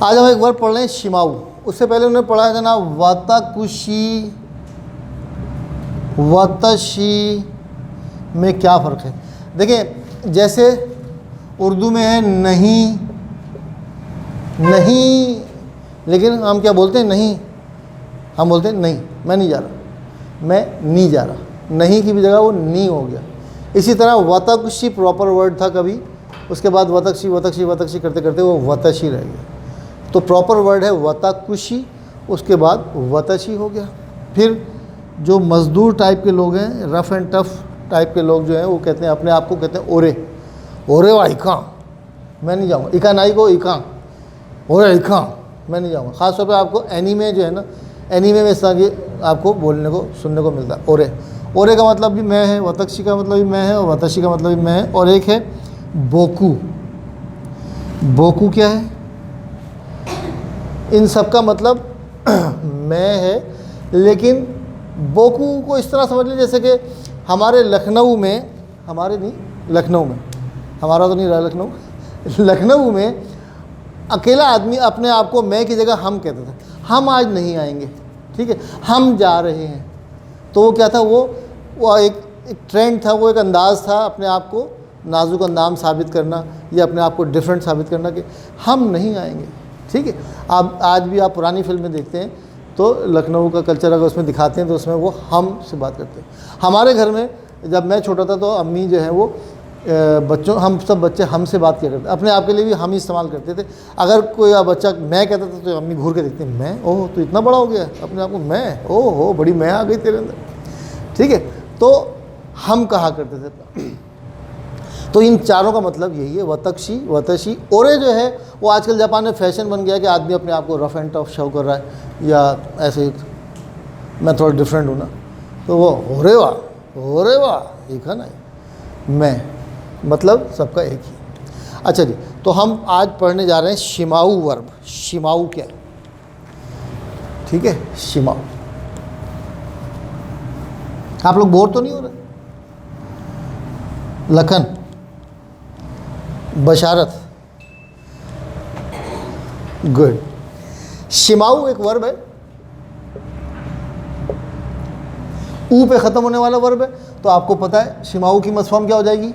आज हम एक वर्ड पढ़ रहे हैं शिमाऊ। उससे पहले उन्होंने पढ़ा था ना वाताकुशी, वतशी में क्या फ़र्क है। देखिए जैसे उर्दू में है नहीं, नहीं, लेकिन हम क्या बोलते हैं नहीं, हम बोलते हैं नहीं, मैं नहीं जा रहा, मैं नहीं जा रहा, नहीं की भी जगह वो नहीं हो गया। इसी तरह वतकुशी प्रॉपर वर्ड था कभी, उसके बाद वतक्षी वतक्षी वतक्षी करते करते वो वतशी रह गया। तो प्रॉपर वर्ड है वतकुशी, उसके बाद वतशी हो गया। फिर जो मज़दूर टाइप के लोग हैं, रफ़ एंड टफ़ टाइप के लोग जो हैं, वो कहते हैं अपने आप को कहते हैं ओरे, ओरे वा इका, मैं नहीं जाऊँगा, इका नाई को इका, ओरे इका, मैं नहीं जाऊँगा। ख़ास तौर पे आपको एनीमे जो है ना, एनीमे में इस तरह की आपको बोलने को सुनने को मिलता है। ओरे, ओरे का मतलब भी मैं है, वतक्षी का मतलब भी मैं है, और वतशी का मतलब भी मैं है। और एक है बोकू, बोकू क्या है, इन सब का मतलब मैं है, लेकिन बोकू को इस तरह समझ लीजिए जैसे कि हमारे लखनऊ में, हमारे नहीं लखनऊ में, हमारा तो नहीं रहा लखनऊ, लखनऊ में अकेला आदमी अपने आप को मैं की जगह हम कहता था। हम आज नहीं आएंगे, ठीक है, हम जा रहे हैं। तो वो क्या था, वो एक ट्रेंड था, वो एक अंदाज़ था अपने आप को नाजुक अंदाज साबित करना या अपने आप को डिफरेंट साबित करना कि हम नहीं आएंगे, ठीक है। आप आज भी आप पुरानी फिल्में देखते हैं तो लखनऊ का कल्चर अगर उसमें दिखाते हैं तो उसमें वो हम से बात करते हैं। हमारे घर में जब मैं छोटा था तो अम्मी जो है वो बच्चों, हम सब बच्चे हम से बात किया करते, अपने आप के लिए भी हम ही इस्तेमाल करते थे। अगर कोई बच्चा मैं कहता था तो अम्मी घूर के देखते हैं, मैं, ओह तो इतना बड़ा हो गया अपने आप को मैं, ओह हो बड़ी मैं आ गई तेरे अंदर, ठीक है। तो हम कहा करते थे। तो इन चारों का मतलब यही है, वतक्षी, वतशी। ओरे जो है वो आजकल जापान में फैशन बन गया कि आदमी अपने आप को रफ़ एंड टफ शो कर रहा है, या ऐसे मैं थोड़ा डिफरेंट हूँ ना, तो वो ओरे वाह एक है ना, मैं, मतलब सबका एक ही। अच्छा जी, तो हम आज पढ़ने जा रहे हैं शिमाऊ वर्ब। शिमाऊ क्या है, ठीक है, शिमाऊ। आप लोग बोर तो नहीं हो रहे? लखन, बशारत, गुड। शिमाऊ एक वर्ब है, ऊ पे ख़त्म होने वाला वर्ब है। तो आपको पता है शिमाऊ की मस फॉर्म क्या हो जाएगी,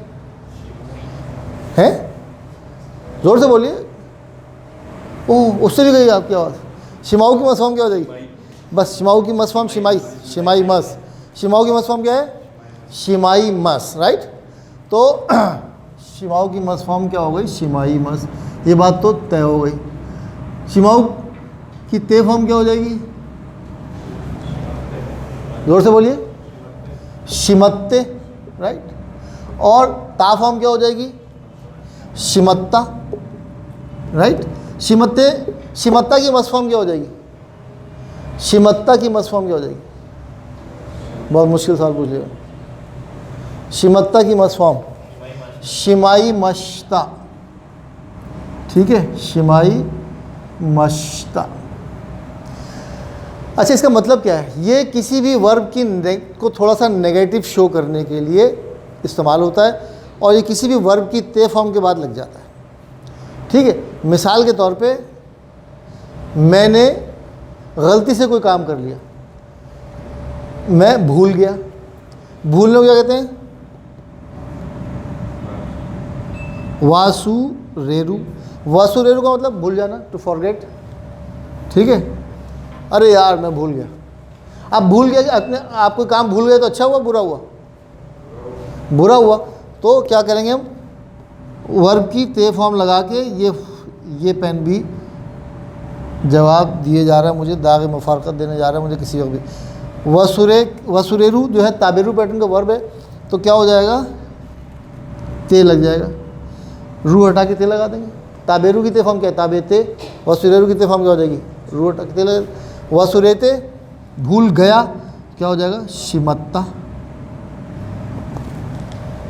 है? जोर से बोलिए। ओह, उससे भी गई आपकी आवाज़। शिमाऊ की मस फॉर्म क्या हो जाएगी? बस शिमाऊ की मस फॉर्म शिमाई, शिमाई मस। शिमाऊ की मस फॉर्म क्या है? शिमाई मस, राइट। तो शिमाऊ की मस फॉर्म क्या हो गई? शिमाई मस। ये बात तो तय हो गई। शिमाऊ की ते फॉर्म क्या हो जाएगी? जोर से बोलिए, शिमत्ते, राइट। और ता फॉर्म क्या हो जाएगी? शिमत्ता, राइट। शिमत्ते, शिमत्ता की मस फॉर्म क्या हो जाएगी? शिमत्ता की मस फॉर्म क्या हो जाएगी? बहुत मुश्किल सवाल पूछ लिया। शिमत्ता की मस फॉर्म शिमाई मश्ता, ठीक है, शिमाई मश्ता। अच्छा, इसका मतलब क्या है? ये किसी भी वर्ब की को थोड़ा सा नेगेटिव शो करने के लिए इस्तेमाल होता है, और ये किसी भी वर्ब की ते फॉर्म के बाद लग जाता है, ठीक है। मिसाल के तौर पे, मैंने गलती से कोई काम कर लिया, मैं भूल गया। भूलने को क्या कहते हैं? वासुरेरु। वासुरेरु का मतलब भूल जाना, टू फॉरगेट, ठीक है। अरे यार मैं भूल गया। आप भूल गया, अपने आप कोई काम भूल गए तो अच्छा हुआ बुरा हुआ? बुरा हुआ। तो क्या करेंगे हम? वर्ब की ते फॉर्म लगा के, ये पेन भी जवाब दिए जा रहा है मुझे, दाग मुफारकत देने जा रहा है मुझे किसी वक्त भी। वसुरेरु जो है ताबेरु पैटर्न का वर्ब है, तो क्या हो जाएगा? ते लग जाएगा, रू हटा के ते लगा देंगे। ताबेरु की ते फॉर्म क्या है? ताबेते। वसुरेरु की ते फॉर्म क्या हो जाएगी? रू हटा के ते लगा। वसुरेते, भूल गया, क्या हो जाएगा? शिमत्ता।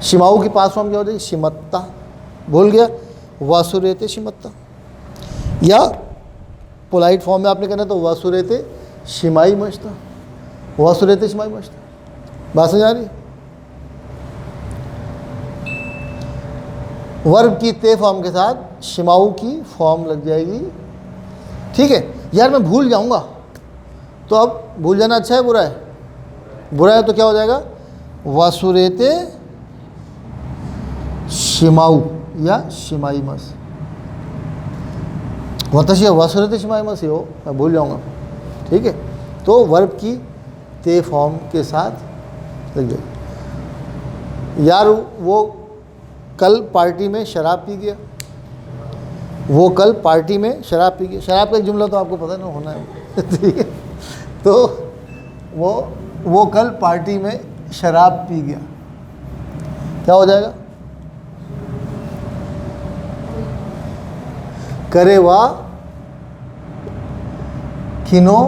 शिमाऊ की पास फॉर्म क्या हो जाएगी? शिमत्ता। भूल गया, वासुरेते शिमत्ता। या पोलाइट फॉर्म में आपने कहना तो वासुरेते शिमाई मश्ता, वासुरेते शिमाई मश्ता। बात समझ आ रही? वर्ब की ते फॉर्म के साथ शिमाऊ की फॉर्म लग जाएगी, ठीक है यार, मैं भूल जाऊंगा, तो अब भूल जाना अच्छा है बुरा है? बुरा है तो क्या हो जाएगा? वासुरेते शिमाऊ या शिमाईमस। वतशी वासुरेते शिमाईमस ही हो, मैं भूल जाऊंगा। ठीक है, तो वर्ब की ते फॉर्म के साथ लग जाएगी। यार वो कल पार्टी में शराब पी गया, वो कल पार्टी में शराब पी गया। शराब का एक जुमला तो आपको पता ना होना है ठीक है, तो वो कल पार्टी में शराब पी गया, क्या हो जाएगा? करेवा खिनो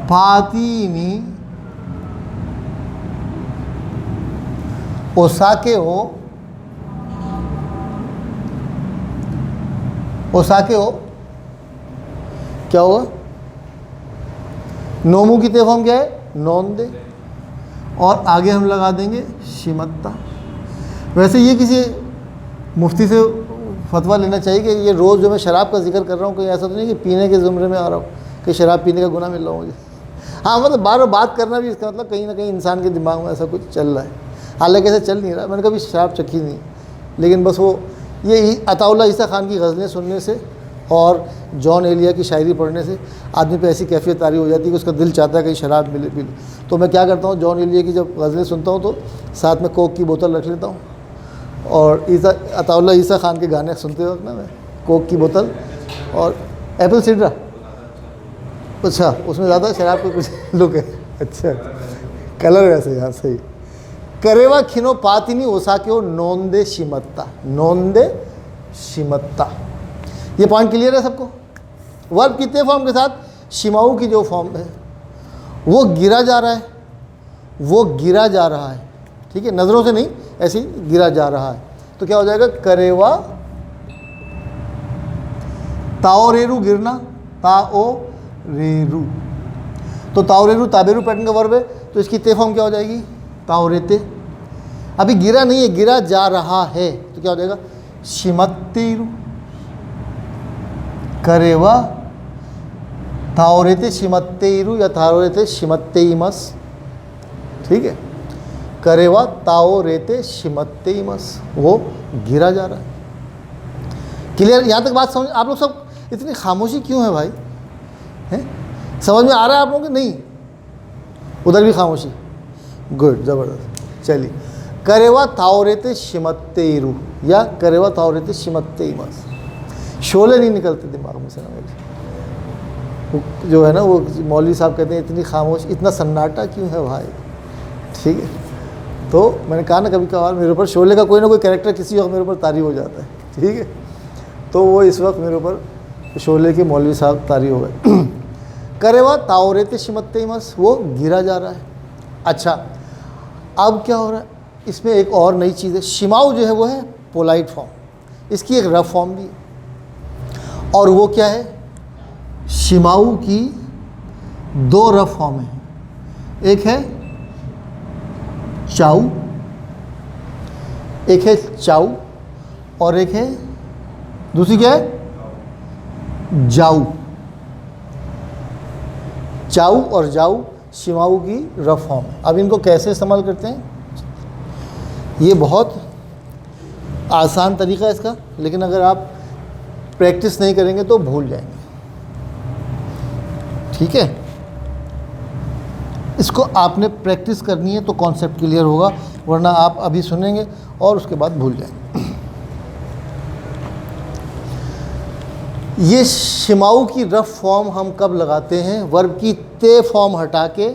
पातीनी ओसाके हो क्या होगा? नोमू की ते फॉर्म क्या है? नोंदे, और आगे हम लगा देंगे शिमत्ता। वैसे ये किसी मुफ्ती से फतवा लेना चाहिए कि ये रोज़ जो मैं शराब का जिक्र कर रहा हूँ, कहीं ऐसा तो नहीं कि पीने के ज़ुमरे में आ रहा हूँ कि शराब पीने का गुनाह मिल रहा हूँ मुझे। हाँ, मतलब बार बार बात करना भी इसका मतलब कहीं ना कहीं इंसान के दिमाग में ऐसा कुछ चल रहा है, हालांकि ऐसा चल नहीं रहा, मैंने कभी शराब चखी नहीं, लेकिन बस वो ये अताउल्ला ईसा खान की गज़लें सुनने से और जॉन एलिया की शायरी पढ़ने से आदमी पे ऐसी कैफियत तारी हो जाती है कि उसका दिल चाहता है कहीं शराब मिले पी ले। तो मैं क्या करता हूँ, जॉन एलिया की जब गज़लें सुनता हूँ तो साथ में कोक की बोतल रख लेता हूँ, और अताउल्ला ईसा खान के गाने सुनते वक्त ना मैं कोक की बोतल और एप्पल सीडरा, अच्छा उसमें ज़्यादा शराब का कुछ लुक है, अच्छा कलर वैसे यहाँ सही। करेवा खिनो पातिनी ओसाके हो नोंदे शिमत्ता, नोंदे शिमत्ता। ये पॉइंट क्लियर है सबको? वर्ब कितने फॉर्म के साथ? शिमाऊ की जो फॉर्म है वो गिरा जा रहा है, वो गिरा जा रहा है, ठीक है, नज़रों से नहीं, ऐसे ही गिरा जा रहा है। तो क्या हो जाएगा? करेवा ताओरेरू, गिरना, ताओ रेरू, तो ताओरेरू ताबेरू पैटर्न का वर्ब है, तो इसकी ते फॉर्म क्या हो जाएगी? ताओरेते। अभी गिरा नहीं है, गिरा जा रहा है, तो क्या हो जाएगा? शिमत्तेरू। करेवा ताओरेते शिमत्तेरू या ताओरेते शिमत्तेइमस, ठीक है, करेवा ताओरेते शिमत्तेइमस, वो गिरा जा रहा है। क्लियर? यहाँ तक बात समझ? आप लोग सब इतनी खामोशी क्यों है भाई? हैं, समझ में आ रहा है आप लोगों को? नहीं, उधर भी खामोशी, गुड, ज़बरदस्त। चलिए, करेवा ताओरेते शिमत्तेरू या करेवा ताओरेते शिमत्तेइमस। शोले नहीं निकलते दिमाग में से ना मेरे, जो है ना वो मौलवी साहब कहते हैं इतनी खामोश, इतना सन्नाटा क्यों है भाई? ठीक है, तो मैंने कहा ना कभी कभार मेरे ऊपर शोले का कोई ना कोई कैरेक्टर किसी वक्त मेरे ऊपर तारी हो जाता है, ठीक है, तो वो इस वक्त मेरे ऊपर शोले के मौलवी साहब तारी हो गए। करेवा ताओरेते शिमत्तेइमस, वो गिरा जा रहा है। अच्छा, अब क्या हो रहा है? इसमें एक और नई चीज़ है। शिमाऊ जो है वो है पोलाइट फॉर्म, इसकी एक रफ फॉर्म भी है, और वो क्या है? शिमाऊ की दो रफ फॉर्म हैं, एक है चाऊ, एक है चाऊ, और एक है दूसरी क्या है? जाऊ। चाऊ और जाऊ शिमाऊ की रफ फॉर्म है। अब इनको कैसे इस्तेमाल करते हैं? ये बहुत आसान तरीका है इसका, लेकिन अगर आप प्रैक्टिस नहीं करेंगे तो भूल जाएंगे, ठीक है। इसको आपने प्रैक्टिस करनी है तो कॉन्सेप्ट क्लियर होगा, वरना आप अभी सुनेंगे और उसके बाद भूल जाएंगे। ये शिमाऊ की रफ फॉर्म हम कब लगाते हैं? वर्ब की ते फॉर्म हटा के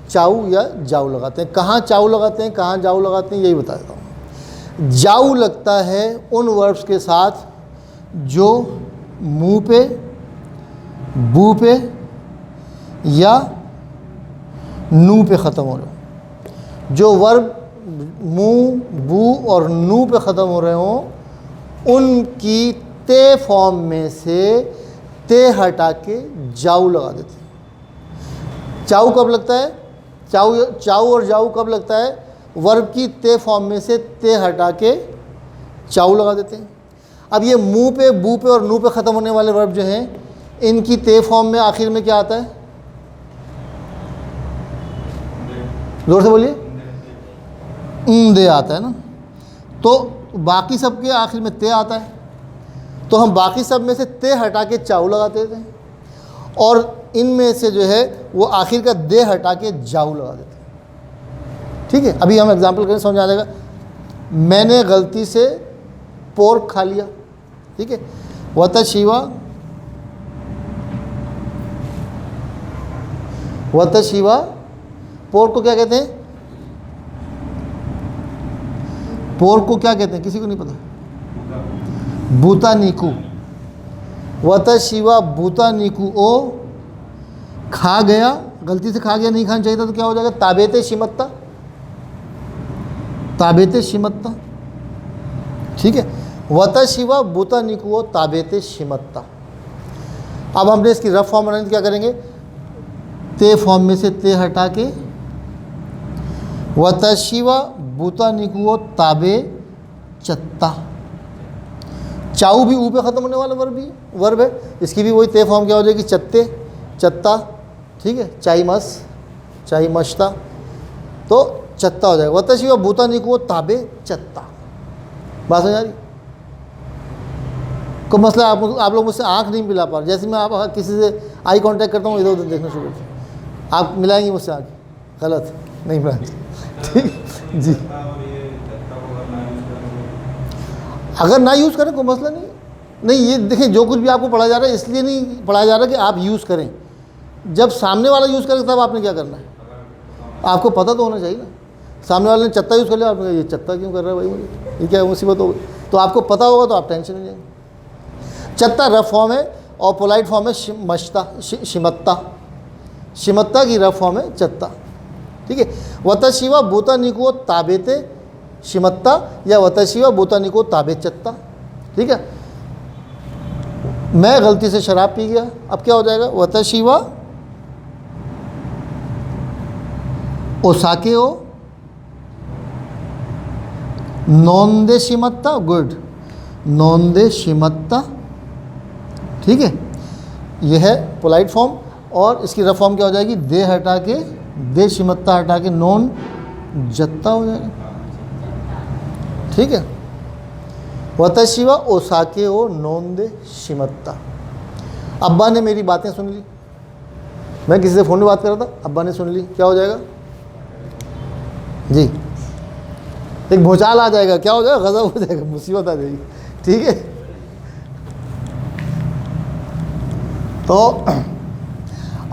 चाऊ या जाऊ लगाते हैं। कहाँ चाऊ लगाते हैं, कहाँ जाऊ लगाते हैं, यही बता देता हूँ। जाऊ लगता है उन वर्ब्स के साथ जो मुंह पे, बू पे या नू पे ख़त्म हो रहे हो। जो वर्ब मुंह, बू और नू पे ख़त्म हो रहे हों उनकी ते फॉर्म में से ते हटा के जाऊ लगा देते हैं। चाऊ कब लगता है? चाऊ और जाऊ कब लगता है? वर्ब की ते फॉर्म में से ते हटा के चाऊ लगा देते हैं। अब ये मुंह पे, बू पे और नू पे ख़त्म होने वाले वर्ब जो हैं, इनकी ते फॉर्म में आखिर में क्या आता है? जोर से बोलिए। दे आता है ना। तो बाकी सब के आखिर में ते आता है, तो हम बाकी सब में से ते हटा के चाऊ लगाते थे, और इनमें से जो है वो आखिर का दे हटा के जाऊ लगा देते हैं। ठीक है, अभी हम एग्जांपल करें, समझ आ जाएगा। मैंने गलती से पोर्क खा लिया। ठीक है, वतशिवा पोर्क को क्या कहते हैं? पोर्क को क्या कहते हैं? किसी को नहीं पता? बूता नीकू। वतशिवा बूता नीकू, ओ खा गया, गलती से खा गया, नहीं खाना चाहिए था, तो क्या हो जाएगा? ताबेते शिमत्ता। ताबेते शिमत्ता। ठीक है, वतशिवा बूता नीकू, ओ ताबेते शिमत्ता। अब हमने इसकी रफ फॉर्म बनानी, तो क्या करेंगे? ते फॉर्म में से ते हटा के वतशिवा बूता निकुओ ताबे चत्ता। चाऊ भी ऊ पे ख़त्म होने वाला वर्ब है, इसकी भी वही ते फॉर्म क्या हो जाएगी? चत्ते, चत्ता। ठीक है, चाई मश्ता, तो चत्ता हो जाएगा। वतशिवा बूता निकुओ ताबे चत्ता। बात समझ आ रही? को मसला आप लोग मुझसे आँख नहीं मिला पा रहे। जैसे मैं आप किसी से आई कांटेक्ट करता हूँ, इधर उधर देखना शुरू करते, आप मिलाएंगे मुझसे आँख? गलत, नहीं मिलाएंगे। ठीक जी, अगर ना यूज़ करें कोई मसला नहीं। ये देखें, जो कुछ भी आपको पढ़ाया जा रहा है, इसलिए नहीं पढ़ाया जा रहा कि आप यूज़ करें। जब सामने वाला यूज़ करे तब आपने क्या करना है? आपको पता तो होना चाहिए ना। सामने वाले ने चत्ता यूज़ कर लिया, आपने कहा ये चत्ता क्यों कर रहा है भाई, मुझे ये क्या मुसीबत हो गई? तो आपको पता होगा तो आप टेंशन में जाएंगे। चत्ता रफ फॉर्म है और पोलाइट फॉर्म है शिमत्ता। शिमत्ता की रफ फॉर्म है चत्ता। ठीक है, वतशिवा बूता निको ताबेते शिमत्ता या वतशिवा बूता निको ताबे चत्ता। ठीक है, मैं गलती से शराब पी गया, अब क्या हो जाएगा? वतशिवा ओसाके ओ नोंदे शिमत्ता। गुड, नोंदे शिमत्ता। ठीक है, यह है पोलाइट फॉर्म, और इसकी रफ फॉर्म क्या हो जाएगी? दे हटा के, दे शिमत्ता हटा के नॉन जत्ता हो जाएगा। ठीक है, वतशिवा ओसाके ओ नोन दे शिमत्ता। अब्बा ने मेरी बातें सुन ली। मैं किसी से फ़ोन में बात कर रहा था, अब्बा ने सुन ली, क्या हो जाएगा जी? एक भूचाल आ जाएगा, क्या हो जाएगा? गज़ब हो जाएगा, मुसीबत आ जाएगी। ठीक है, तो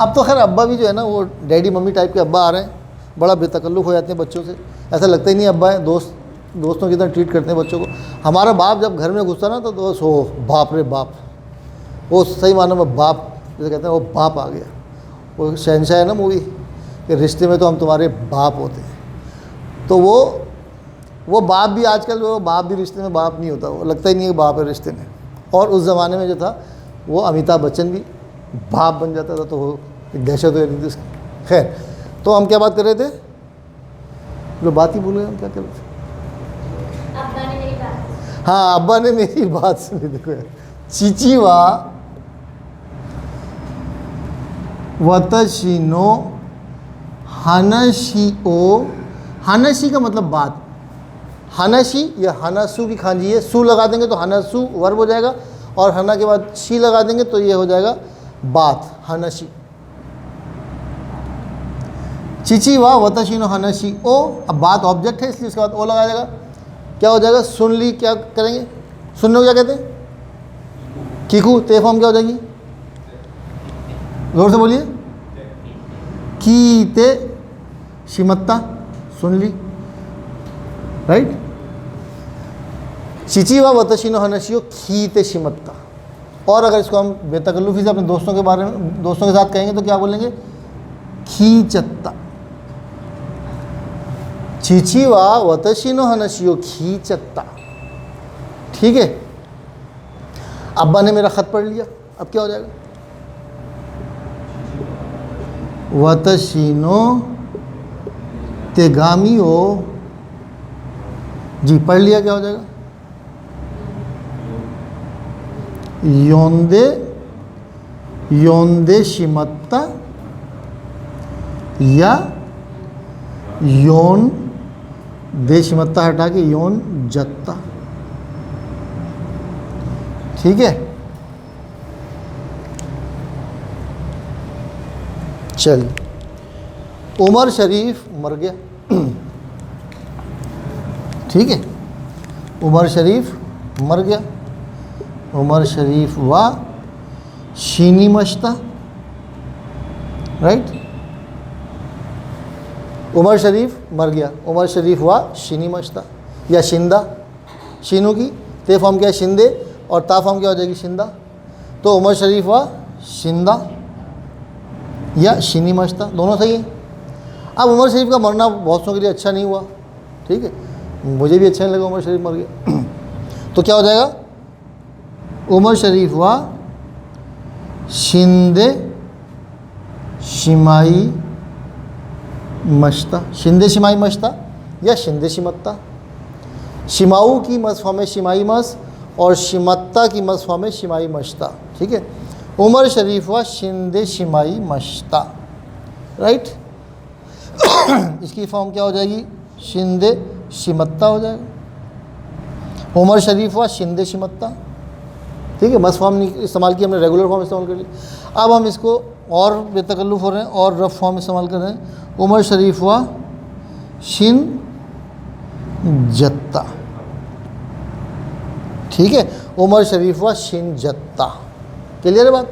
अब तो खैर अब्बा भी जो है ना, वो डैडी मम्मी टाइप के अब्बा आ रहे हैं, बड़ा बेतकल्लुफ़ हो जाते हैं बच्चों से। ऐसा लगता ही नहीं अब्बा है, दोस्तों की तरह ट्रीट करते हैं बच्चों को। हमारा बाप जब घर में घुसता ना, तो दोस्त हो बाप रे बाप, वो सही मानो में बाप, जैसे कहते हैं वो बाप आ गया। वो शहंशाह है ना मूवी, कि रिश्ते में तो हम तुम्हारे बाप होते हैं। तो वो बाप भी आजकल, वो बाप भी रिश्ते में बाप नहीं होता, वो लगता ही नहीं है बाप है रिश्ते में। और उस ज़माने में जो था, वो अमिताभ बच्चन भी बाप बन जाता था, तो वो एक दहशत हो जाती थी उसकी। खैर, तो हम क्या बात कर रहे थे? जो बात ही भूल गए हम, क्या कर रहे थे? अब्बा ने मेरी बात, हाँ, अब्बा ने मेरी बात सुनी। देखो यार, चिचिवा वतशिनो हानाशिओ। हानाशी का मतलब बात। हानाशी या हानासू की खांजी है, सू लगा देंगे तो हानासू वर्ब हो जाएगा, और हना के बाद शी लगा देंगे तो ये हो जाएगा बात, हानाशी। चिची वा वतशिनो हानाशी ओ। अब बात ऑब्जेक्ट है, इसलिए उसके बाद ओ लगा जाएगा। क्या हो जाएगा? सुन ली। क्या करेंगे? सुनने को क्या कहते हैं? कीकू। ते फॉर्म क्या हो जाएगी? जोर से बोलिए। की ते शिमत्ता, सुन ली। राइट। चिची वा वतशिनो हानाशियो खीते शिमत्ता। और अगर इसको हम बेतकल्लुफ़ी से अपने दोस्तों के बारे में, दोस्तों के साथ कहेंगे तो क्या बोलेंगे? खींचत्ता। चीची वा वतशिनो हानाशियो खींचत्ता। ठीक है, अब्बा ने मेरा ख़त पढ़ लिया, अब क्या हो जाएगा? वतशिनो तेगामियो। जी, पढ़ लिया, क्या हो जाएगा? योंदे योंदे शिमत्ता या योन देशिमत्ता हटा के योन जत्ता। ठीक है, चल उमर शरीफ मर गया। ठीक है, उमर शरीफ मर गया। उमर शरीफ वा शीनी मश्ता, राइट। उमर शरीफ मर गया, उमर शरीफ वा शीनी मश्ता या शिंदा। शीनू की ते फॉर्म क्या है शिंदे और ता फॉर्म क्या हो जाएगी शिंदा। तो उमर शरीफ वा शिंदा या शीनी मश्ता, दोनों सही है। अब उमर शरीफ का मरना बहुतों के लिए अच्छा नहीं हुआ, ठीक है, मुझे भी अच्छा नहीं लगा उमर शरीफ मर गया। तो क्या हो जाएगा, उमर शरीफ वा शिंदे शिमाई मश्ता। शिंदे शिमाई मश्ता या शिंदे शिमत्ता। शिमाऊ की मस फॉर्म है शिमाई मस और शिमत्ता की मस फॉर्म है शिमाई मश्ता। ठीक है, उमर शरीफ वा शिंदे शिमाई मश्ता, राइट। इसकी फॉर्म क्या हो जाएगी, शिंदे शिमत्ता हो जाएगा। उमर शरीफ वा शिंदे शिमत्ता, ठीक है, मस फॉर्म नहीं इस्तेमाल की हमने, रेगुलर फॉर्म इस्तेमाल कर ली। अब हम इसको और बेतकल्लुफ़ हो रहे हैं और रफ फॉर्म इस्तेमाल कर रहे हैं। उमर शरीफ वा शिन जत्ता। ठीक है, उमर शरीफ वा शिन जत्ता। क्लियर है बात,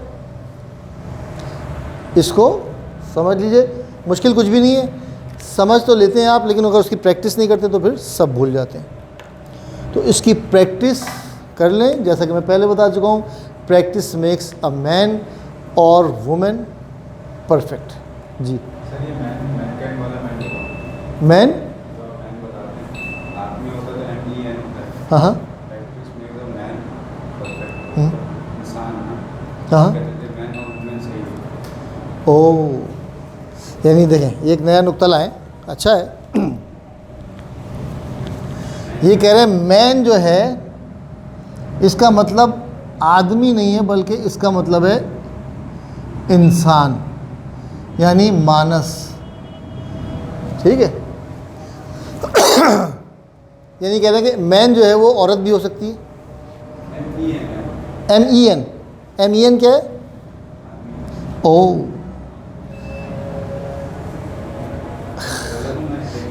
इसको समझ लीजिए, मुश्किल कुछ भी नहीं है, समझ तो लेते हैं आप, लेकिन अगर उसकी प्रैक्टिस नहीं करते तो फिर सब भूल जाते हैं। तो इसकी प्रैक्टिस कर लें, जैसा कि मैं पहले बता चुका हूँ, प्रैक्टिस मेक्स अ मैन और वुमेन परफेक्ट। जी सर ये मैन वाला मैन मैन, बताते हैं, आदमी होता है तो MEN होता है। हाँ हाँ practice makes a man perfect, hmm, इंसान हाँ कहते हैं मैन और वुमेन सही है। ओ, यानी देखें ये एक नया नुक्ता लाएं, अच्छा है। ये कह रहे हैं मैन जो है इसका मतलब आदमी नहीं है, बल्कि इसका मतलब है इंसान यानी मानस। ठीक है, यानी कह रहे हैं कि मैन जो है वो औरत भी हो सकती है। MEN, MEN क्या है, ओ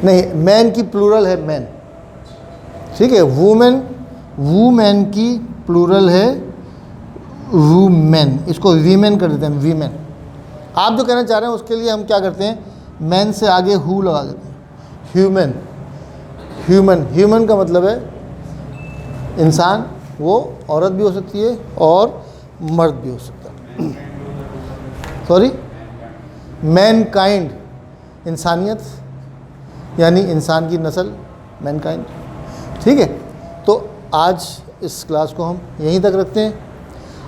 नहीं, मैन की प्लूरल है मैन। ठीक है, वुमेन, वुमेन की प्लूरल है वुमेन, इसको वीमेन कर देते हैं, वीमेन। आप जो कहना चाह रहे हैं उसके लिए हम क्या करते हैं, मैन से आगे हु लगा देते हैं, ह्यूमन। ह्यूमन, ह्यूमन का मतलब है इंसान, वो औरत भी हो सकती है और मर्द भी हो सकता है। सॉरी, मैनकाइंड, इंसानियत यानी इंसान की नस्ल, मैनकाइंड। ठीक है, तो आज इस क्लास को हम यहीं तक रखते हैं।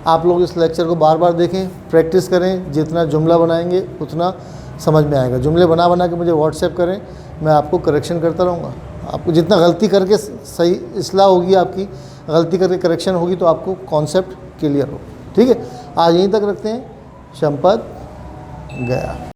आप लोग इस लेक्चर को बार बार देखें, प्रैक्टिस करें, जितना जुमला बनाएंगे उतना समझ में आएगा। जुमले बना बना के मुझे व्हाट्सएप करें, मैं आपको करेक्शन करता रहूँगा। आपको जितना गलती करके सही इस्लाह होगी, आपकी गलती करके करेक्शन होगी, तो आपको कॉन्सेप्ट क्लियर हो। ठीक है, आज यहीं तक रखते हैं। संपत गया।